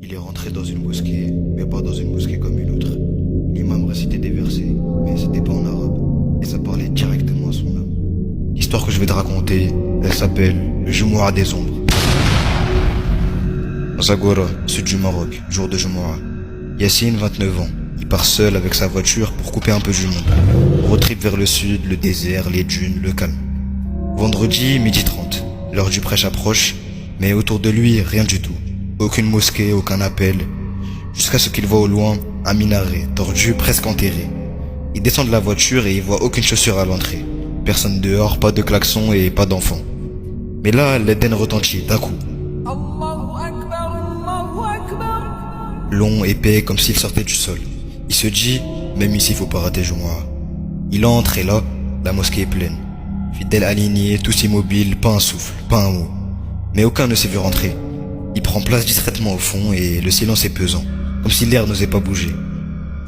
Il est rentré dans une mosquée, mais pas dans une mosquée comme une autre. L'imam récitait des versets, mais c'était pas en arabe, et ça parlait directement à son âme. L'histoire que je vais te raconter, elle s'appelle le Jumu'ah des ombres. Dans Zagora, sud du Maroc, jour de Jumu'ah, Yassine, 29 ans, il part seul avec sa voiture pour couper un peu du monde. Road trip vers le sud, le désert, les dunes, le calme. Vendredi, 12h30, l'heure du prêche approche, mais autour de lui, rien du tout. Aucune mosquée, aucun appel, jusqu'à ce qu'il voit au loin un minaret, tordu, presque enterré. Il descend de la voiture et il voit aucune chaussure à l'entrée. Personne dehors, pas de klaxon et pas d'enfant. Mais là, l'Éden retentit d'un coup. Long, épais, comme s'il sortait du sol. Il se dit, même ici, faut pas rater Jumu'ah. Il entre et là, la mosquée est pleine. Fidèles alignés, tous immobiles, pas un souffle, pas un mot. Mais aucun ne s'est vu rentrer. Il prend place discrètement au fond et le silence est pesant, comme si l'air n'osait pas bouger.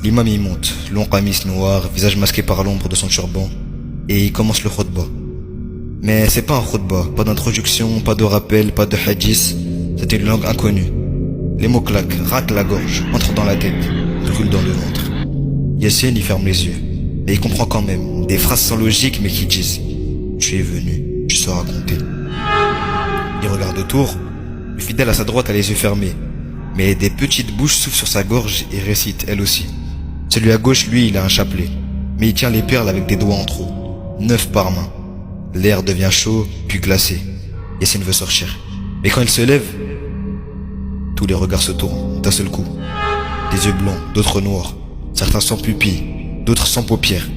L'imam y monte, long qamis noir, visage masqué par l'ombre de son turban, et il commence le khutbah. Mais c'est pas un khutbah, pas d'introduction, pas de rappel, pas de hadith, c'est une langue inconnue. Les mots claquent, raclent la gorge, entrent dans la tête, brûlent dans le ventre. Yassine y ferme les yeux, et il comprend quand même, des phrases sans logique mais qui disent « Tu es venu, tu sauras compter ». Il regarde autour, le fidèle à sa droite a les yeux fermés, mais des petites bouches soufflent sur sa gorge et récitent elles aussi. Celui à gauche, lui, il a un chapelet, mais il tient les perles avec des doigts en trop, 9 par main. L'air devient chaud, puis glacé. Yassine veut sortir. Mais quand il se lève, tous les regards se tournent d'un seul coup. Des yeux blancs, d'autres noirs, certains sans pupilles, d'autres sans paupières.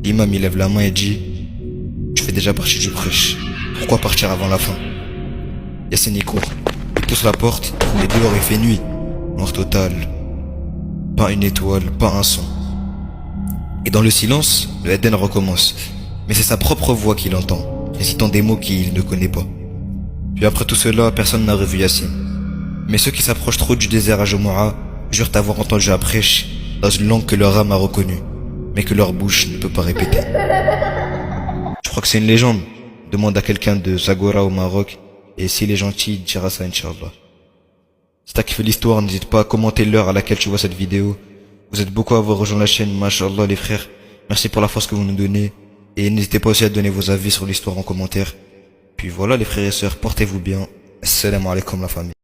L'imam il lève la main et dit « Tu fais déjà partie du prêche, pourquoi partir avant la fin ?» Yassine y court, il pousse la porte, il est dehors, il fait nuit, noir total, pas une étoile, pas un son. Et dans le silence, le Eden recommence, mais c'est sa propre voix qu'il entend, récitant des mots qu'il ne connaît pas. Puis après tout cela, personne n'a revu Yassine. Mais ceux qui s'approchent trop du désert à Jumu'ah jurent avoir entendu la prêche dans une langue que leur âme a reconnue, mais que leur bouche ne peut pas répéter. Je crois que c'est une légende. Demande à quelqu'un de Zagora au Maroc, et s'il est gentil, il dira ça, Inch'Allah. Si t'as kiffé l'histoire, n'hésite pas à commenter l'heure à laquelle tu vois cette vidéo. Vous êtes beaucoup à avoir rejoint la chaîne, Masha'Allah les frères. Merci pour la force que vous nous donnez. Et n'hésitez pas aussi à donner vos avis sur l'histoire en commentaire. Puis voilà les frères et sœurs, portez-vous bien. Assalamu alaikum la famille.